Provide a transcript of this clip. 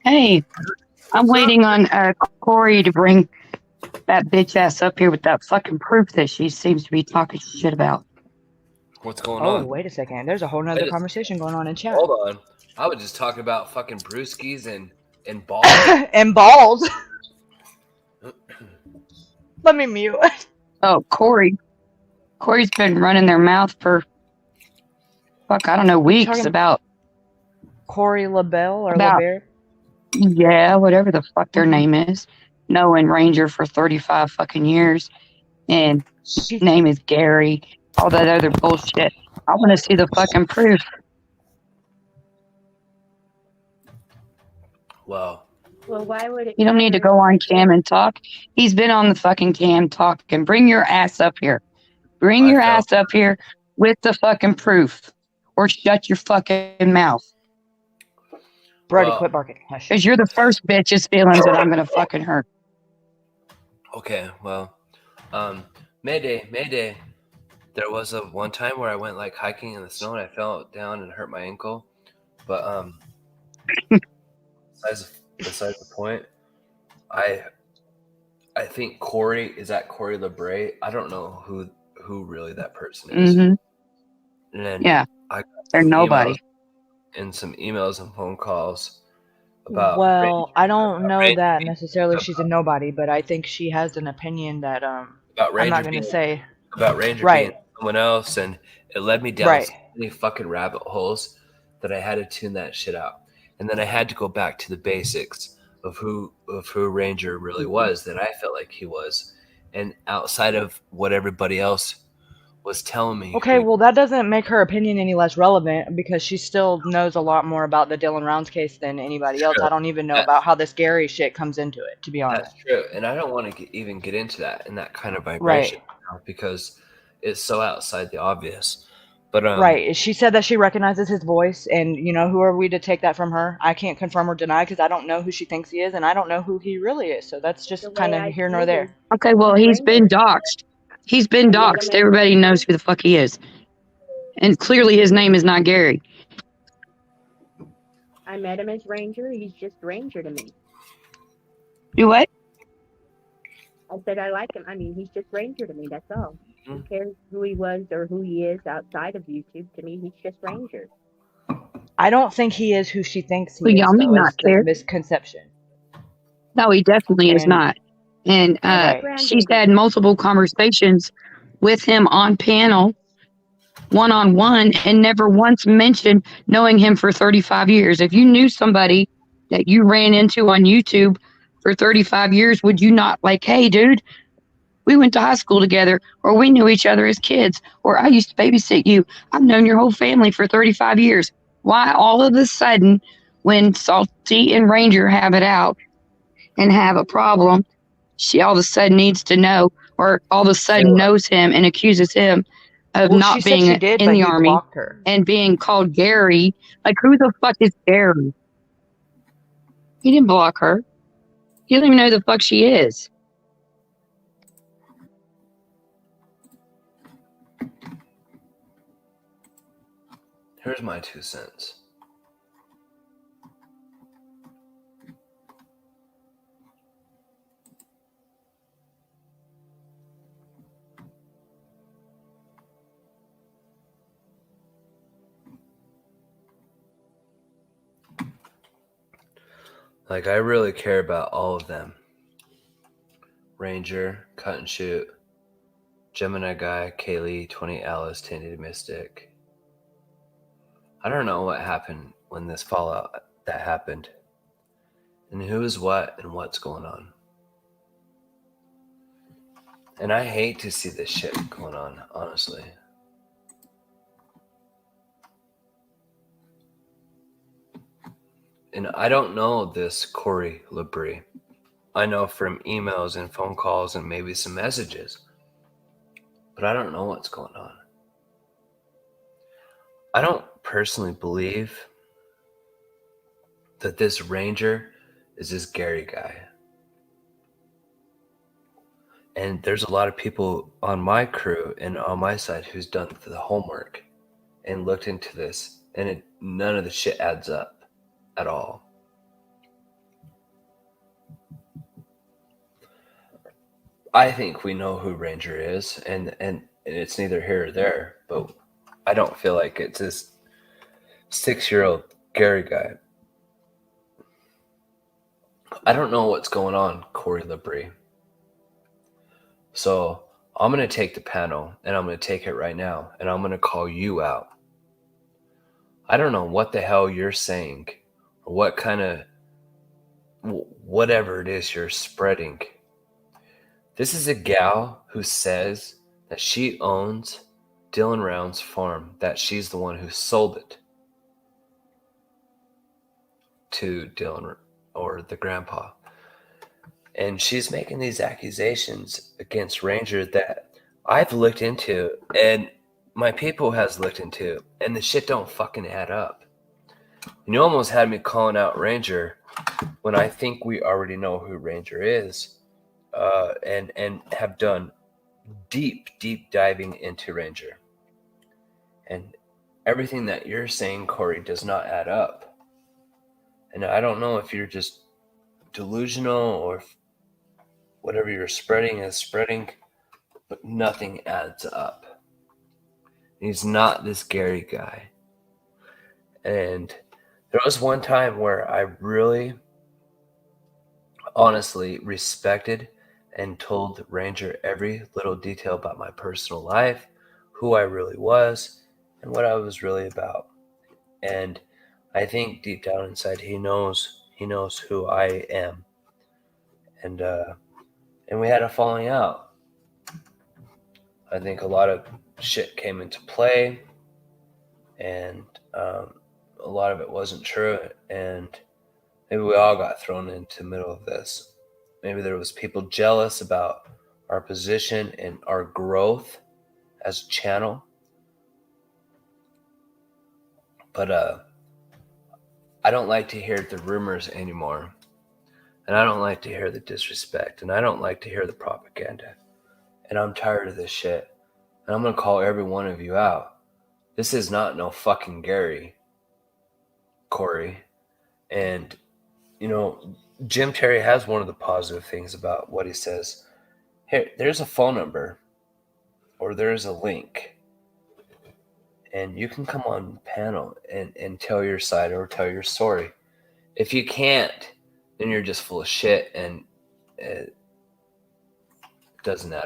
Hey, I'm waiting on Cori to bring that bitch ass up here with that fucking proof that she seems to be talking shit about. What's going Oh, on? wait a second. There's a whole nother conversation going on in chat. Hold on. I was just talking about fucking brewskis and balls. And balls. Let me mute. Oh, Cori's been running their mouth for I don't know, weeks about Cori Lbere or about Lbere? yeah, whatever the fuck their name is. Knowing Ranger for 35 fucking years, and his name is Gary. All that other bullshit. I want to see the fucking proof. Well, why would it? You don't need to go on cam and talk. He's been on the fucking cam talking. Bring your ass up here. Bring your ass up here with the fucking proof, or shut your fucking mouth. Brody, quit barking. Because you're the first bitch's feelings that I'm gonna fucking hurt. Okay, well, Mayday. There was a one time where I went like hiking in the snow and I fell down and hurt my ankle. But besides the point, I think Cori is at Cori Lbere. I don't know who really that person is. Mm-hmm. And then yeah, I got they're nobody. And some emails and phone calls about. Well, I don't know that necessarily she's a nobody, but I think she has an opinion that about Ranger. I'm not gonna say about Ranger being someone else, and it led me down so many fucking rabbit holes that I had to tune that shit out, and then I had to go back to the basics of who Ranger really was, that I felt like he was, and outside of what everybody else was telling me. Okay, well, that doesn't make her opinion any less relevant, because she still knows a lot more about the Dylan Rounds case than anybody else. I don't even know about how this Gary shit comes into it, to be honest. That's true, and I don't want to even get into that in that kind of vibration because it's so outside the obvious. But she said that she recognizes his voice, and who are we to take that from her? I can't confirm or deny because I don't know who she thinks he is, and I don't know who he really is. So that's just kind of here nor there. Okay, well, he's been doxxed. He's been doxxed. Everybody knows who the fuck he is, and clearly his name is not Gary. I met him as Ranger. He's just Ranger to me. Do what? I said I like him. I mean, he's just Ranger to me. That's all. Who cares who he was or who he is outside of YouTube? To me, he's just Ranger. I don't think he is who she thinks he is. Y'all may not care. Misconception. No, he definitely is not. And she's had multiple conversations with him on panel, one-on-one, and never once mentioned knowing him for 35 years. If you knew somebody that you ran into on YouTube for 35 years, would you not like, hey, dude, we went to high school together, or we knew each other as kids, or I used to babysit you. I've known your whole family for 35 years. Why all of a sudden, when Salty and Ranger have it out and have a problem, she all of a sudden needs to know, or all of a sudden knows him and accuses him of not being in the army and being called Gary? Like, who the fuck is Gary? He didn't block her. He doesn't even know who the fuck she is. Here's my 2 cents. Like, I really care about all of them. Ranger, CutNShoot, Gemini Guy, Kaylee, 20 Alice, Tainted Mystic. I don't know what happened when this fallout that happened, and who is what and what's going on. And I hate to see this shit going on, honestly. And I don't know this Cori Lbere. I know from emails and phone calls and maybe some messages, but I don't know what's going on. I don't personally believe that this Ranger is this Gary guy. And there's a lot of people on my crew and on my side who's done the homework and looked into this, and none of the shit adds up. at all. I think we know who Ranger is, and it's neither here or there, but I don't feel like it's this 6-year-old Gary guy. I don't know what's going on, Cori Lbere. So I'm going to take the panel, and I'm going to take it right now, and I'm going to call you out. I don't know what the hell you're saying, or what kind of whatever it is you're spreading. This is a gal who says that she owns Dylan Round's farm, that she's the one who sold it to Dylan or the grandpa. And she's making these accusations against Ranger that I've looked into and my people has looked into, and the shit don't fucking add up. And you almost had me calling out Ranger when I think we already know who Ranger is, and have done deep diving into Ranger. And everything that you're saying, Cori, does not add up. And I don't know if you're just delusional or if whatever you're spreading is spreading, but nothing adds up. He's not this Gary guy. And there was one time where I really honestly respected and told Ranger every little detail about my personal life, who I really was, and what I was really about. And I think deep down inside he knows who I am. And we had a falling out. I think a lot of shit came into play, and a lot of it wasn't true, and maybe we all got thrown into the middle of this. Maybe there was people jealous about our position and our growth as a channel. But I don't like to hear the rumors anymore. And I don't like to hear the disrespect. And I don't like to hear the propaganda. And I'm tired of this shit. And I'm going to call every one of you out. This is not no fucking Gary, Cori. And, you know, Jim Terry has one of the positive things about what he says. Here, there's a phone number or there's a link. And you can come on the panel and tell your side or tell your story. If you can't, then you're just full of shit and it doesn't add